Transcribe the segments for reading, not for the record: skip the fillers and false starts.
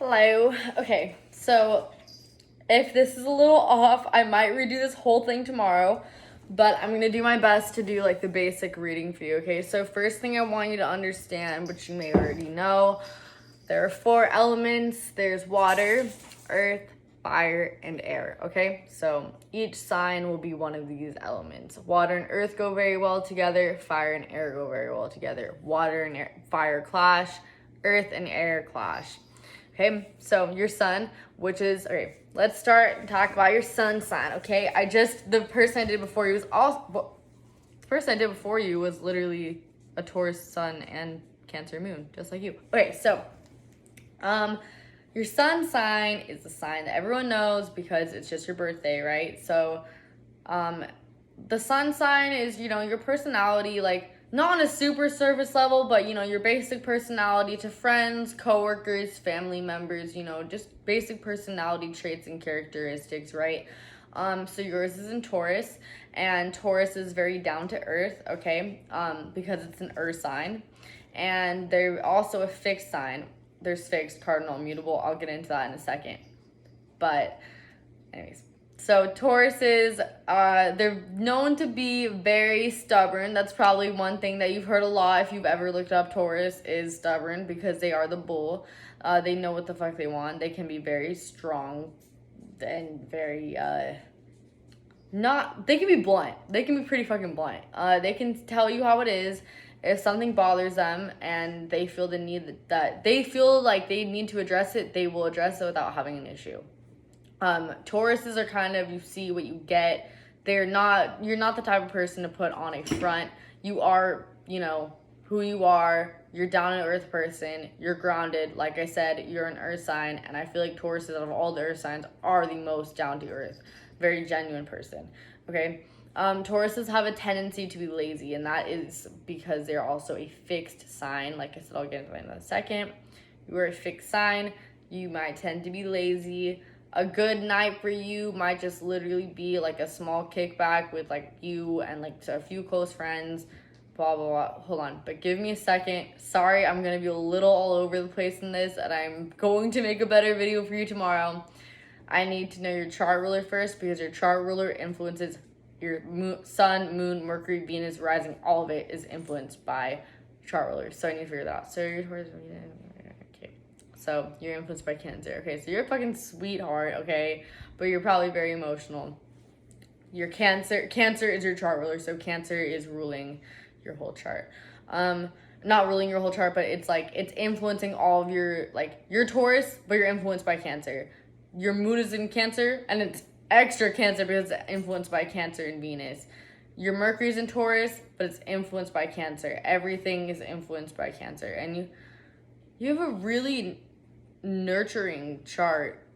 Hello. Okay, so if this is a little off, I might redo this whole thing tomorrow, but I'm gonna do my best to do like the basic reading for you, okay? So, first thing I want you to understand, which you may already know, there are four elements there's water, earth, fire, and air, okay? So, each sign will be one of these elements. Water and earth go very well together, fire and air go very well together. Water and fire clash, earth and air clash. Okay, so your sun, which is, okay, let's start and talk about your sun sign, okay? The person I did before you was also, the person I did before you was literally a Taurus sun and Cancer moon, just like you. Okay, so, your sun sign is the sign that everyone knows because it's just your birthday, right? So, the sun sign is, your personality, like, not on a super surface level, but, your basic personality to friends, coworkers, family members, just basic personality traits and characteristics, right? So yours is in Taurus, and Taurus is very down to earth, okay? Because it's an earth sign. And they're also a fixed sign. There's fixed, cardinal, immutable. I'll get into that in a second. But, anyways. So Tauruses, they're known to be very stubborn. That's probably one thing that you've heard a lot if you've ever looked up Taurus is stubborn because they are the bull. They know what the fuck they want. They can be very strong and very, they can be blunt. They can be pretty fucking blunt. They can tell you how it is. If something bothers them and they feel they feel like they need to address it, they will address it without having an issue. Tauruses are kind of, you see what you get. You're not the type of person to put on a front. You are, who you are. You're down to earth person. You're grounded. Like I said, you're an earth sign. And I feel like Tauruses out of all the earth signs are the most down to earth. Very genuine person. Okay. Tauruses have a tendency to be lazy, and that is because they're also a fixed sign. Like I said, I'll get into that in a second. You are a fixed sign. You might tend to be lazy. A good night for you might just literally be like a small kickback with like you and like a few close friends, blah, blah, blah. Hold on, but give me a second. Sorry, I'm going to be a little all over the place in this, and I'm going to make a better video for you tomorrow. I need to know your chart ruler first because your chart ruler influences your sun, moon, Mercury, Venus, rising. All of it is influenced by chart rulers. So I need to figure that out. So your Taurus, okay. So you're influenced by Cancer. Okay, so you're a fucking sweetheart, okay? But you're probably very emotional. Your Cancer is your chart ruler, so Cancer is ruling your whole chart. Not ruling your whole chart, but it's like, it's influencing all of your, like, you're Taurus, but you're influenced by Cancer. Your moon is in Cancer, and it's extra Cancer because it's influenced by Cancer and Venus. Your Mercury's in Taurus, but it's influenced by Cancer. Everything is influenced by Cancer. And you have a really nurturing chart.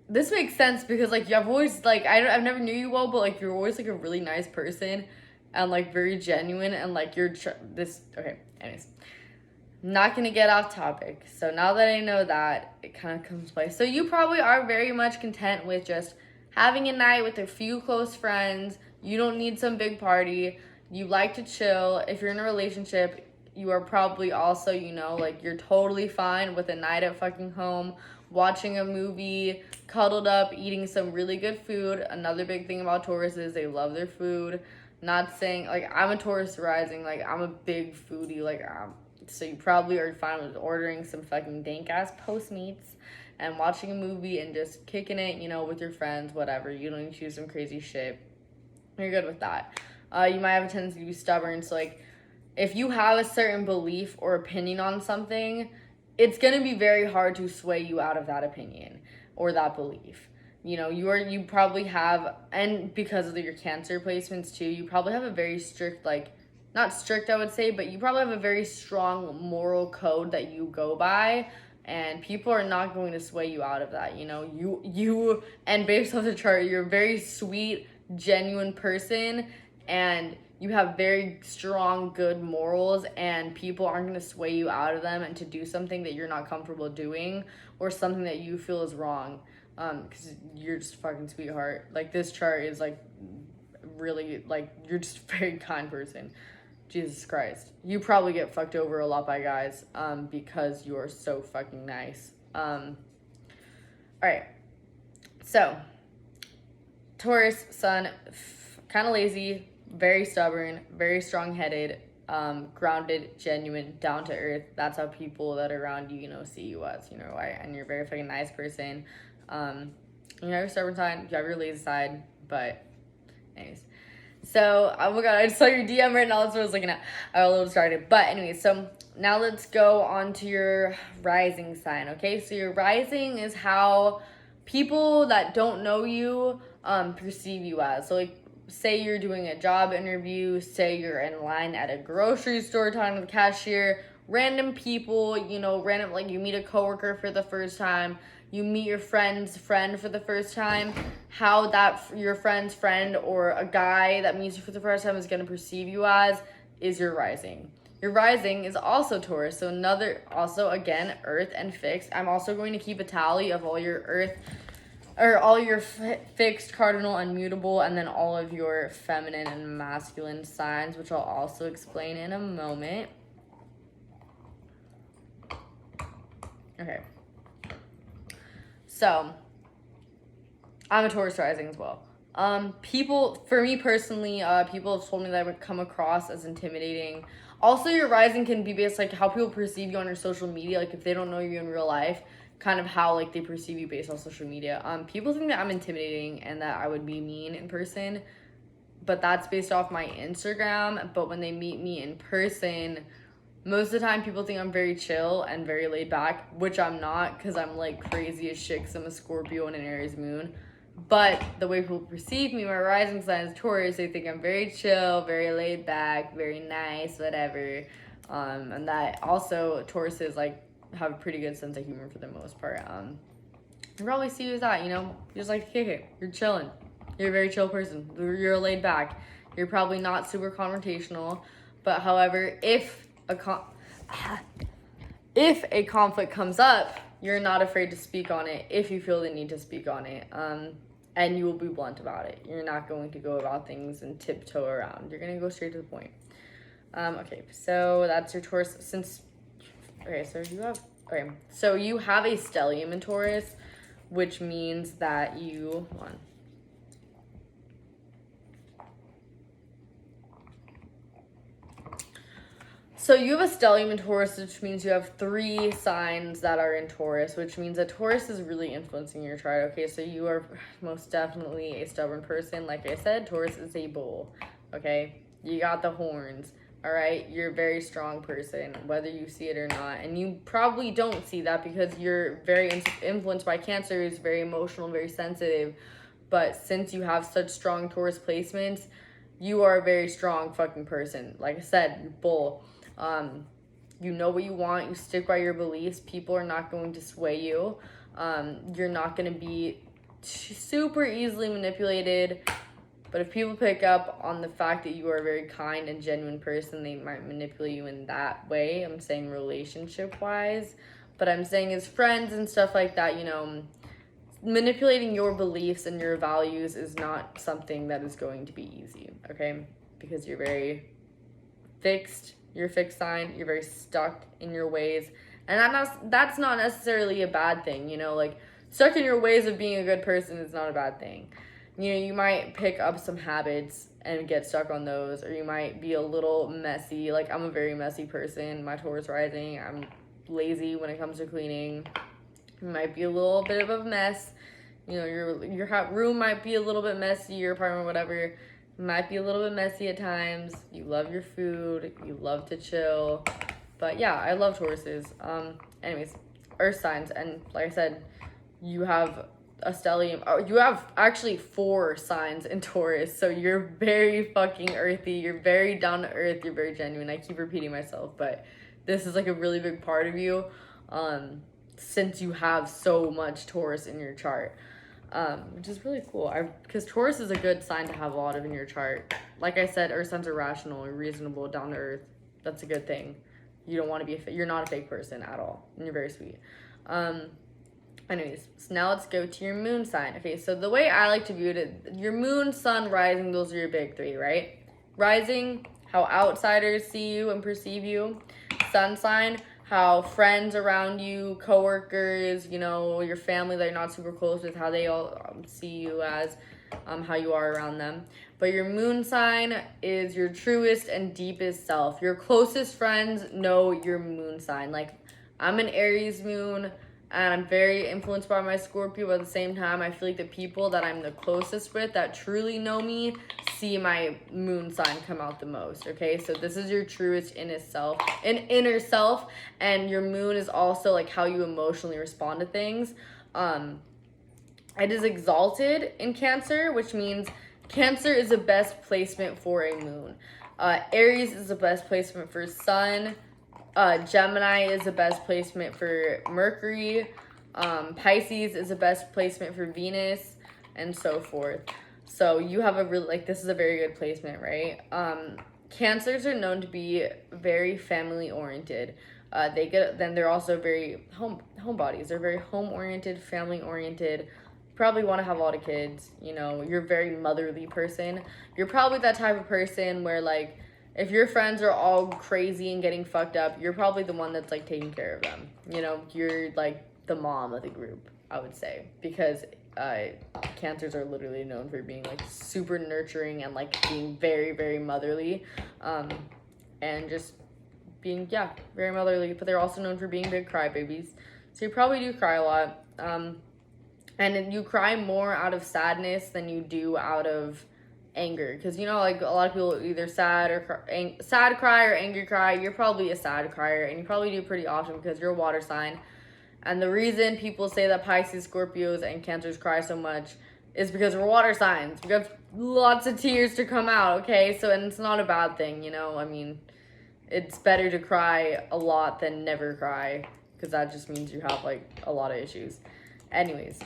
This makes sense because, like, I've always, like, I've never knew you well, but, like, you're always, like, a really nice person and, like, very genuine, and, like, okay, anyways. Not gonna get off topic. So now that I know that, it kind of comes by. So you probably are very much content with just having a night with a few close friends. You don't need some big party. You like to chill. If you're in a relationship, you are probably also, like, you're totally fine with a night at fucking home, watching a movie, cuddled up, eating some really good food. Another big thing about Taurus is they love their food. Not saying, like, I'm a Taurus rising, like, I'm a big foodie, like, so you probably are fine with ordering some fucking dank-ass Postmates and watching a movie and just kicking it, with your friends, whatever. You don't need to do some crazy shit. You're good with that. You might have a tendency to be stubborn, so, like, if you have a certain belief or opinion on something, it's going to be very hard to sway you out of that opinion or that belief. You probably have, and because of your Cancer placements too, you probably have a very strict, like, not strict, I would say, but you probably have a very strong moral code that you go by, and people are not going to sway you out of that. And based off the chart, you're a very sweet, genuine person, and you have very strong, good morals, and people aren't going to sway you out of them and to do something that you're not comfortable doing or something that you feel is wrong, because you're just a fucking sweetheart. Like, this chart is, like, really, like, you're just a very kind person. Jesus Christ. You probably get fucked over a lot by guys because you're so fucking nice. All right. So, Taurus sun, kind of lazy, very stubborn, very strong-headed, grounded, genuine, down to earth. That's how people that are around you, see you as, right? And you're a very fucking nice person. You have your stubborn side, you have your lazy side, but anyways. So, oh my god, I just saw your DM right now. That's what I was looking at. I got a little started. But anyways, so now let's go on to your rising sign, okay? So your rising is how people that don't know you perceive you as. So like, say you're doing a job interview, say you're in line at a grocery store talking to the cashier, random people, random, like you meet a coworker for the first time, you meet your friend's friend for the first time, how that your friend's friend or a guy that meets you for the first time is going to perceive you as is your rising. Your rising is also Taurus, so also again, earth and fixed. I'm also going to keep a tally of all your earth, or all your fixed, cardinal, unmutable, and then all of your feminine and masculine signs, which I'll also explain in a moment. Okay. So, I'm a Taurus rising as well. For me personally, people have told me that I would come across as intimidating. Also, your rising can be based like how people perceive you on your social media, like if they don't know you in real life, kind of how like they perceive you based on social media. People think that I'm intimidating and that I would be mean in person, but that's based off my Instagram. But when they meet me in person, most of the time people think I'm very chill and very laid back, which I'm not, because I'm like crazy as shit because I'm a Scorpio and an Aries moon. But the way people perceive me, my rising sign is Taurus, they think I'm very chill, very laid back, very nice, whatever. And that also Tauruses like have a pretty good sense of humor for the most part. I probably see you as that, you're just like, okay, you're chilling. You're a very chill person. You're laid back. You're probably not super confrontational, but however, if a conflict comes up, you're not afraid to speak on it if you feel the need to speak on it. And you will be blunt about it. You're not going to go about things and tiptoe around. You're going to go straight to the point. Okay, so that's your Taurus. So you have a stellium in Taurus, which means that you, hold on. So you have a stellium in Taurus, which means you have 3 signs that are in Taurus, which means that Taurus is really influencing your chart. Okay, so you are most definitely a stubborn person. Like I said, Taurus is a bull. Okay, you got the horns. All right, you're a very strong person, whether you see it or not. And you probably don't see that because you're very influenced by Cancer, who's very emotional, very sensitive. But since you have such strong Taurus placements, you are a very strong fucking person. Like I said, you're bull. You know what you want, you stick by your beliefs, people are not going to sway you, you're not going to be super easily manipulated, but if people pick up on the fact that you are a very kind and genuine person, they might manipulate you in that way. I'm saying relationship wise, but I'm saying as friends and stuff like that, manipulating your beliefs and your values is not something that is going to be easy, okay, because you're very fixed. You're a fixed sign, you're very stuck in your ways, and that's not necessarily a bad thing, like, stuck in your ways of being a good person is not a bad thing. You might pick up some habits and get stuck on those, or you might be a little messy. Like, I'm a very messy person, my Taurus rising, I'm lazy when it comes to cleaning. You might be a little bit of a mess, your room might be a little bit messy, your apartment, whatever. Might be a little bit messy at times. You love your food. You love to chill. But yeah, I love Tauruses. Anyways, earth signs. And like I said, you have a stellium. Oh, you have actually 4 signs in Taurus. So you're very fucking earthy. You're very down to earth. You're very genuine. I keep repeating myself, but this is like a really big part of you. Since you have so much Taurus in your chart. Which is really cool. Because Taurus is a good sign to have a lot of in your chart. Like I said, earth signs are rational, reasonable, down to earth. That's a good thing. You don't want to be you're not a fake person at all, and you're very sweet. Anyways, so now let's go to your moon sign. Okay, so the way I like to view it, your moon, sun, rising, those are your big 3, right? Rising, how outsiders see you and perceive you. Sun sign, how friends around you, coworkers, you know, your family that you're not super close with, how they all see you as, how you are around them. But your moon sign is your truest and deepest self. Your closest friends know your moon sign. Like, I'm an Aries moon, and I'm very influenced by my Scorpio, but at the same time, I feel like the people that I'm the closest with that truly know me see my moon sign come out the most, okay? So this is your truest inner self, and your moon is also like how you emotionally respond to things. It is exalted in Cancer, which means Cancer is the best placement for a moon. Aries is the best placement for Sun. Gemini is the best placement for Mercury. Pisces is the best placement for Venus, and so forth. So you have a really, like, this is a very good placement, right? Cancers are known to be very family oriented. They're also very homebodies. They're very home oriented, family oriented. Probably want to have a lot of kids. You know, you're a very motherly person. You're probably that type of person where, like, if your friends are all crazy and getting fucked up, you're probably the one that's like taking care of them. You know, you're like the mom of the group, I would say, because cancers are literally known for being like super nurturing and like being very, very motherly, and just being, yeah, very motherly. But they're also known for being big crybabies, so you probably do cry a lot, and you cry more out of sadness than you do out of anger, because you know, like, a lot of people either sad cry or angry cry. You're probably a sad crier, and you probably do pretty often because you're a water sign. And the reason people say that Pisces, Scorpios, and Cancers cry so much is because we're water signs. We have lots of tears to come out, okay? So, and it's not a bad thing, you know? I mean, it's better to cry a lot than never cry, because that just means you have, like, a lot of issues. Anyways,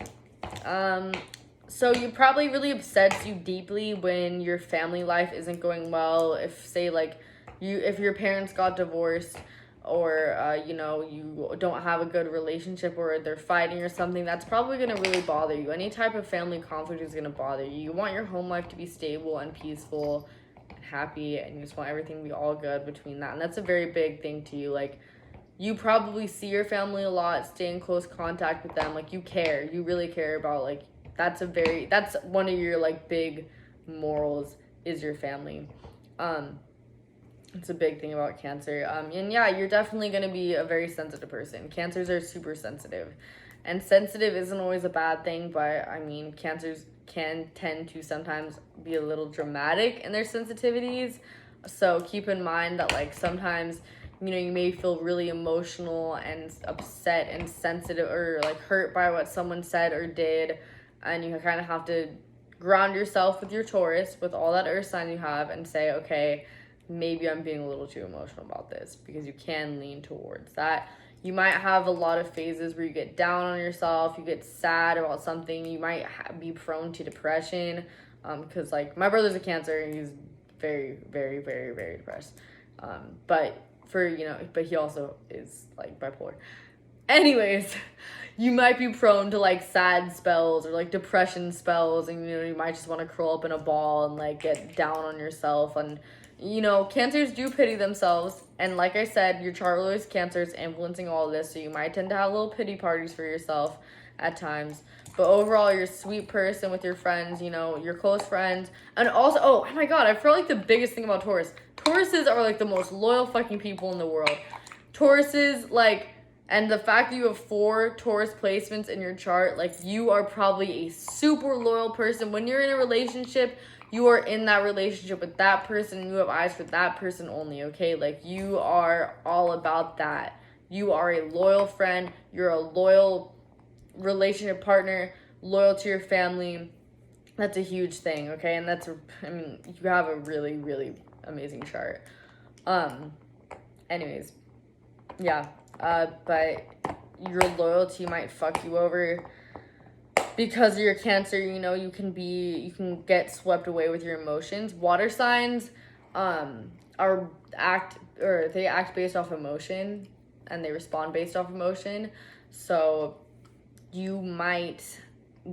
so you probably really upsets you deeply when your family life isn't going well. If, say, like, if your parents got divorced, or you know, you don't have a good relationship, or they're fighting or something, that's probably going to really bother you. Any type of family conflict is going to bother you. You want your home life to be stable and peaceful and happy, and you just want everything to be all good between that. And that's a very big thing to you. Like, you probably see your family a lot, stay in close contact with them. Like, you care. You really care about, like, that's one of your, like, big morals is your family. It's a big thing about Cancer. And yeah, you're definitely going to be a very sensitive person. Cancers are super sensitive. And sensitive isn't always a bad thing, but I mean, Cancers can tend to sometimes be a little dramatic in their sensitivities. So keep in mind that, like, sometimes, you know, you may feel really emotional and upset and sensitive, or like hurt by what someone said or did. And you kind of have to ground yourself with your Taurus, with all that earth sign you have, and say, okay, maybe I'm being a little too emotional about this, because you can lean towards that. You might have a lot of phases where you get down on yourself, you get sad about something, you might be prone to depression, because, like, my brother's a Cancer, and he's very, very, very, very depressed, but he also is, like, bipolar. Anyways, you might be prone to, like, sad spells or, like, depression spells, and, you know, you might just want to curl up in a ball and, like, get down on yourself. And, you know, Cancers do pity themselves, and like I said, your chart ruler is Cancer, is influencing all of this, so you might tend to have little pity parties for yourself at times. But overall, you're a sweet person with your friends, you know, your close friends. And also, oh my god, I feel like the biggest thing about Tauruses are, like, the most loyal fucking people in the world. Tauruses, like, and the fact that you have 4 Taurus placements in your chart, like, you are probably a super loyal person. When you're in a relationship, you are in that relationship with that person, and you have eyes for that person only, okay? Like, you are all about that. You are a loyal friend. You're a loyal relationship partner, loyal to your family. That's a huge thing, okay? And you have a really, really amazing chart. Anyways, yeah. But your loyalty might fuck you over. Because you're a Cancer, you know, you can get swept away with your emotions. Water signs they act based off emotion, and they respond based off emotion. So you might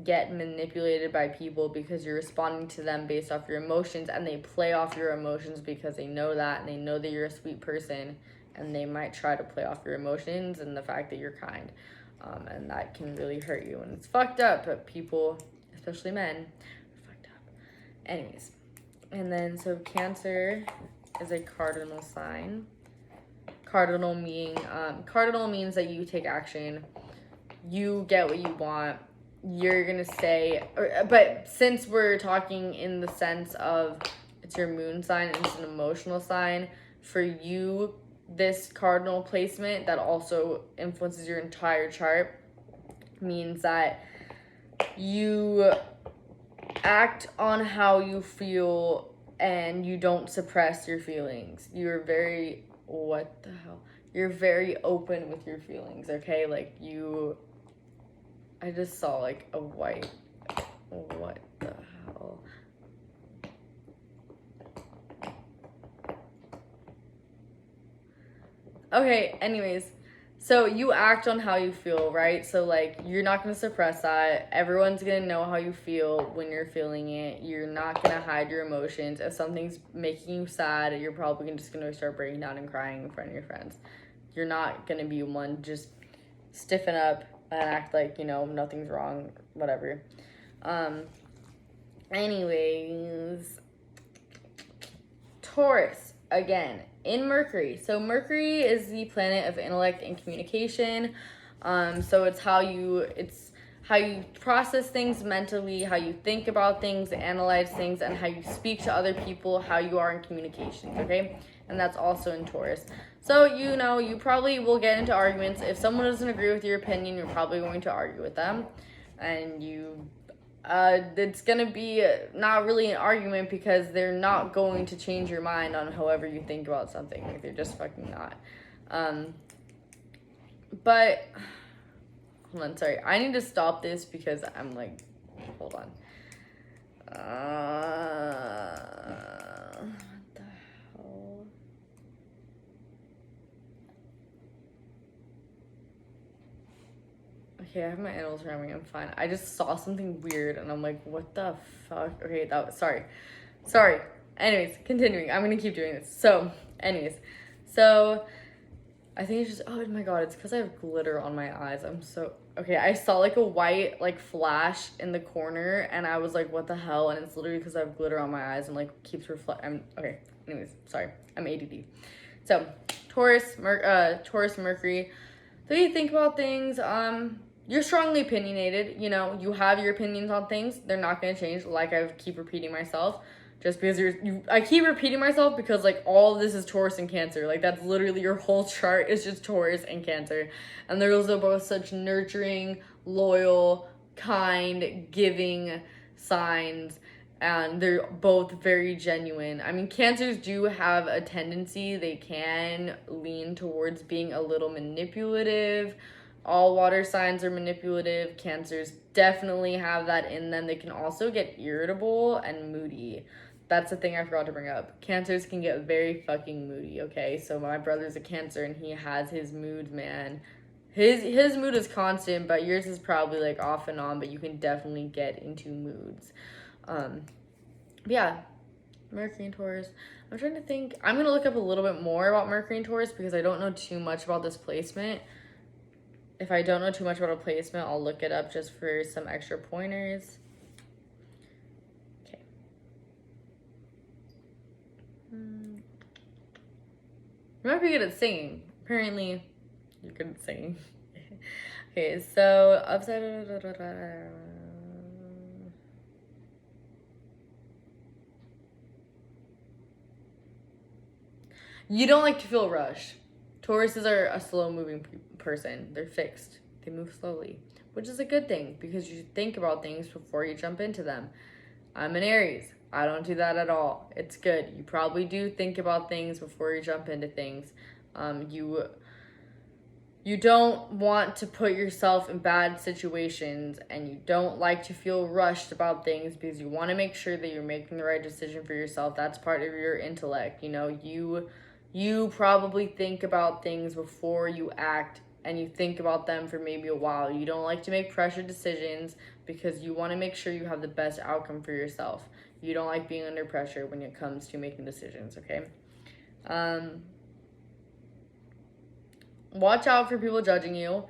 get manipulated by people because you're responding to them based off your emotions, and they play off your emotions because they know that, and they know that you're a sweet person, and they might try to play off your emotions and the fact that you're kind. And that can really hurt you, and it's fucked up, but people, especially men, are fucked up. Anyways, and then so Cancer is a cardinal sign. Cardinal means that you take action, you get what you want, you're gonna say, but since we're talking in the sense of it's your moon sign and it's an emotional sign, for you, this cardinal placement that also influences your entire chart means that you act on how you feel and you don't suppress your feelings. You're very, what the hell? You're very open with your feelings, okay? Like I just saw like a white, what the hell? Okay, anyways, so you act on how you feel, right? So like you're not gonna suppress that. Everyone's gonna know how you feel when you're feeling it. You're not gonna hide your emotions. If something's making you sad, you're probably just gonna start breaking down and crying in front of your friends. You're not gonna be one just stiffen up and act like, nothing's wrong, whatever. Anyways, Taurus, again, in Mercury. So Mercury is the planet of intellect and communication. So it's how you process things mentally, how you think about things, analyze things, and how you speak to other people, how you are in communication, okay? And that's also in Taurus. So, you probably will get into arguments. If someone doesn't agree with your opinion, you're probably going to argue with them. And it's going to be not really an argument because they're not going to change your mind on however you think about something. Like, they're just fucking not. But, hold on, sorry. I need to stop this because I'm like, hold on. What the hell? Okay, I have my animals around me. I'm fine. I just saw something weird, and I'm like, what the fuck? Okay, sorry. Anyways, continuing. I'm gonna keep doing this. So, anyways. I think it's just, oh my god, it's because I have glitter on my eyes. Okay, I saw like a white, flash in the corner, and I was like, what the hell? And it's literally because I have glitter on my eyes and, keeps reflecting. Okay, anyways, sorry. I'm ADD. So, Taurus, Mercury. So you think about things, you're strongly opinionated, you have your opinions on things. They're not going to change, like I keep repeating myself. Just because I keep repeating myself because, all of this is Taurus and Cancer. That's literally your whole chart is just Taurus and Cancer. And they're also both such nurturing, loyal, kind, giving signs. And they're both very genuine. I mean, Cancers do have a tendency, they can lean towards being a little manipulative. All water signs are manipulative. Cancers definitely have that in them. They can also get irritable and moody. That's the thing I forgot to bring up. Cancers can get very fucking moody, okay? So my brother's a Cancer and he has his moods, man. His mood is constant, but yours is probably off and on, but you can definitely get into moods. Yeah, Mercury and Taurus. I'm trying to think. I'm going to look up a little bit more about Mercury and Taurus because I don't know too much about this placement. If I don't know too much about a placement, I'll look it up just for some extra pointers. Okay. You might be good at singing. Apparently, you're good at singing. Okay, so upside. You don't like to feel rushed. Tauruses are a slow-moving person. They're fixed. They move slowly, which is a good thing because you think about things before you jump into them. I'm an Aries. I don't do that at all. It's good. You probably do think about things before you jump into things. You don't want to put yourself in bad situations, and you don't like to feel rushed about things because you want to make sure that you're making the right decision for yourself. That's part of your intellect. You probably think about things before you act, and you think about them for maybe a while. You don't like to make pressure decisions because you want to make sure you have the best outcome for yourself. You don't like being under pressure when it comes to making decisions, okay? Watch out for people judging you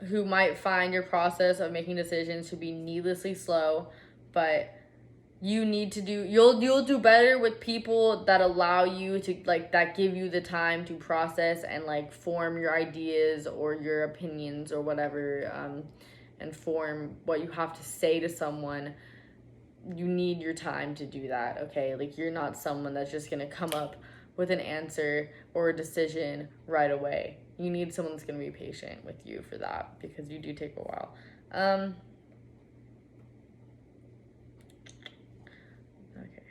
who might find your process of making decisions to be needlessly slow, but you'll do better with people that allow you to, like, that give you the time to process and, like, form your ideas or your opinions or whatever, and form what you have to say to someone. You need your time to do that, okay? Like, you're not someone that's just gonna come up with an answer or a decision right away. You need someone that's gonna be patient with you for that, because you do take a while. Okay.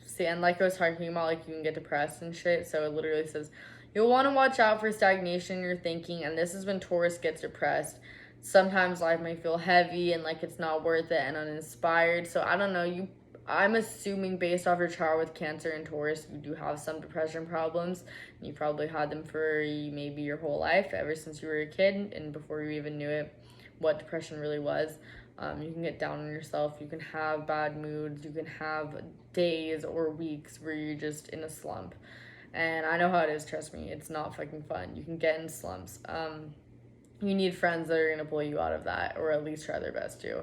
See, and like I was talking about, like, you can get depressed and shit. So it literally says, you'll want to watch out for stagnation in your thinking, and this is when Taurus gets depressed. Sometimes life may feel heavy and like it's not worth it and uninspired. So I don't know, I'm assuming based off your chart with Cancer and Taurus, you do have some depression problems. You probably had them for maybe your whole life, ever since you were a kid and before you even knew it, what depression really was. You can get down on yourself. You can have bad moods. You can have days or weeks where you're just in a slump. And I know how it is, trust me. It's not fucking fun. You can get in slumps. You need friends that are going to pull you out of that, or at least try their best to.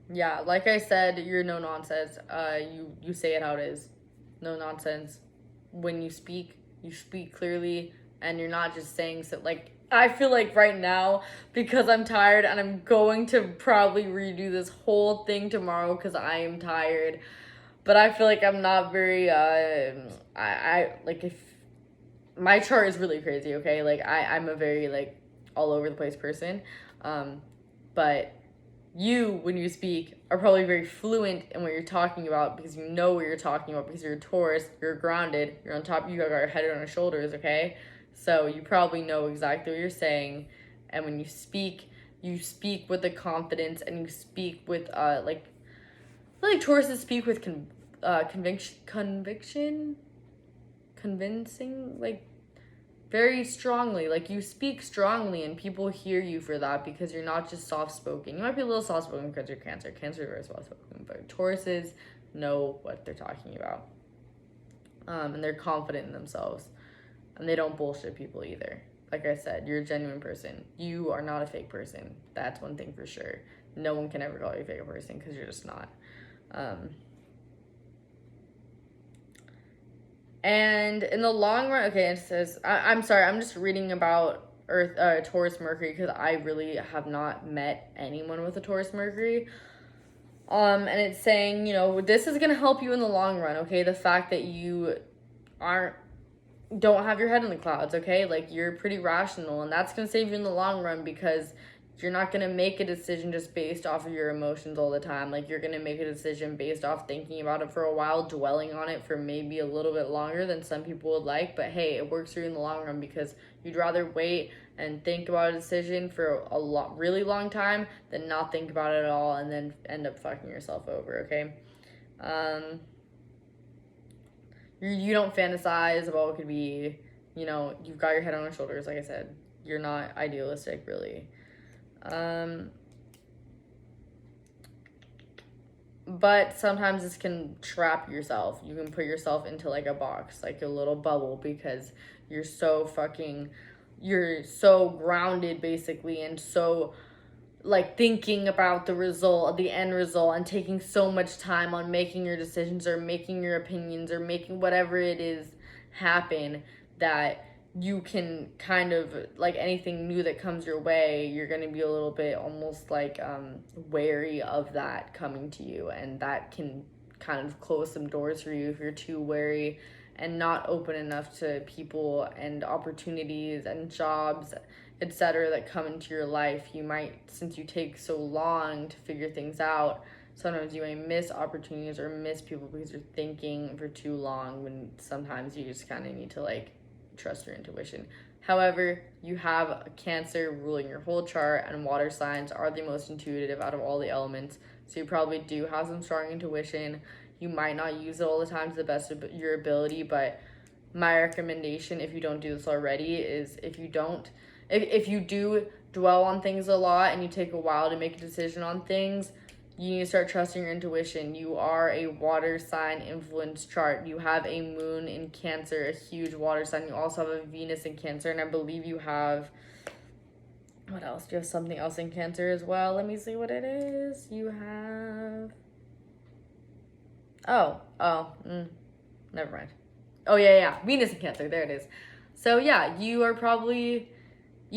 Yeah, like I said, you're no nonsense. You say it how it is. No nonsense. When you speak clearly, and you're not just saying so. Like, I feel like right now, because I'm tired and I'm going to probably redo this whole thing tomorrow because I am tired. But I feel like I'm not very, I like, if my chart is really crazy, okay? Like, I'm a very, like, all over the place person. But you, when you speak, are probably very fluent in what you're talking about, because you know what you're talking about, because you're a Taurus, you're grounded, you're on top, you got your head on your shoulders, okay? So you probably know exactly what you're saying. And when you speak with the confidence, and you speak with, like, I feel like Tauruses speak with convincing, like, very strongly. Like, you speak strongly, and people hear you for that, because you're not just soft-spoken. You might be a little soft-spoken because you're Cancer. Cancer is very soft-spoken, but Tauruses know what they're talking about. And they're confident in themselves. And they don't bullshit people either. Like I said, you're a genuine person. You are not a fake person. That's one thing for sure. No one can ever call you a fake person, because you're just not. And in the long run, okay, it says, I'm sorry, I'm just reading about Taurus Mercury, because I really have not met anyone with a Taurus Mercury. And it's saying, you know, this is going to help you in the long run, okay? The fact that you don't have your head in the clouds, okay? Like, you're pretty rational, and that's going to save you in the long run, because you're not going to make a decision just based off of your emotions all the time. Like, you're going to make a decision based off thinking about it for a while, dwelling on it for maybe a little bit longer than some people would like. But hey, it works for you in the long run, because you'd rather wait and think about a decision for a really long time than not think about it at all and then end up fucking yourself over, okay? You don't fantasize about what could be. You know, you've got your head on your shoulders, like I said. You're not idealistic, really. But sometimes this can trap yourself. You can put yourself into, like, a box, like a little bubble, because you're so grounded, basically, and so, like, thinking about the end result, and taking so much time on making your decisions, or making your opinions, or making whatever it is happen, that you can kind of, like, anything new that comes your way, you're going to be a little bit almost like wary of that coming to you, and that can kind of close some doors for you if you're too wary and not open enough to people and opportunities and jobs, etc., that come into your life. You might, since you take so long to figure things out, sometimes you may miss opportunities or miss people because you're thinking for too long, when sometimes you just kind of need to, like, trust your intuition. However, you have a Cancer ruling your whole chart, and water signs are the most intuitive out of all the elements, so you probably do have some strong intuition. You might not use it all the time to the best of your ability, but my recommendation, if you don't do this already, is if if you do dwell on things a lot and you take a while to make a decision on things, you need to start trusting your intuition. You are a water sign influence chart. You have a moon in Cancer, a huge water sign. You also have a Venus in Cancer, and I believe you have, what else? Do you have something else in Cancer as well? Let me see what it is. You have, never mind. Oh, yeah. Venus in Cancer. There it is. So, yeah, you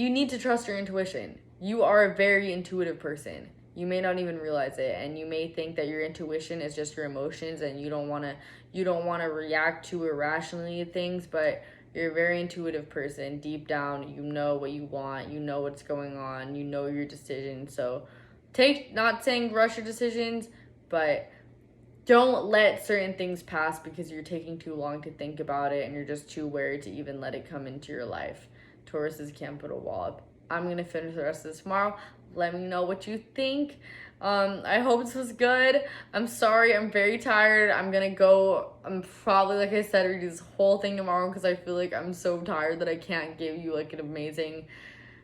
need to trust your intuition. You are a very intuitive person. You may not even realize it, and you may think that your intuition is just your emotions and you don't want to react too irrationally to things, but you're a very intuitive person. Deep down, you know what you want, you know what's going on, you know your decision. So not saying rush your decisions, but don't let certain things pass because you're taking too long to think about it and you're just too wary to even let it come into your life. Taurus is Capital Wallop. I'm going to finish the rest of this tomorrow. Let me know what you think. I hope this was good. I'm sorry, I'm very tired. I'm probably, like I said, read this whole thing tomorrow because I feel like I'm so tired that I can't give you like an amazing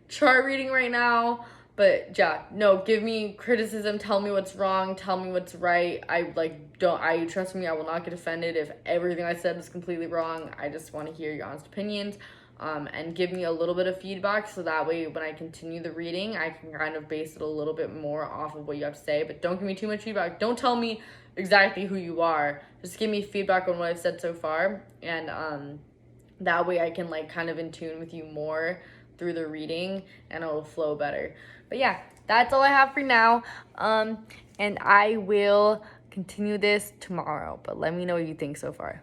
chart reading right now. But yeah, no, give me criticism, tell me what's wrong, tell me what's right. Trust me, I will not get offended if everything I said is completely wrong. I just want to hear your honest opinions. And give me a little bit of feedback so that way when I continue the reading, I can kind of base it a little bit more off of what you have to say. But don't give me too much feedback. Don't tell me exactly who you are. Just give me feedback on what I've said so far. And that way I can like kind of in tune with you more through the reading and it'll flow better. But yeah, that's all I have for now. And I will continue this tomorrow. But let me know what you think so far.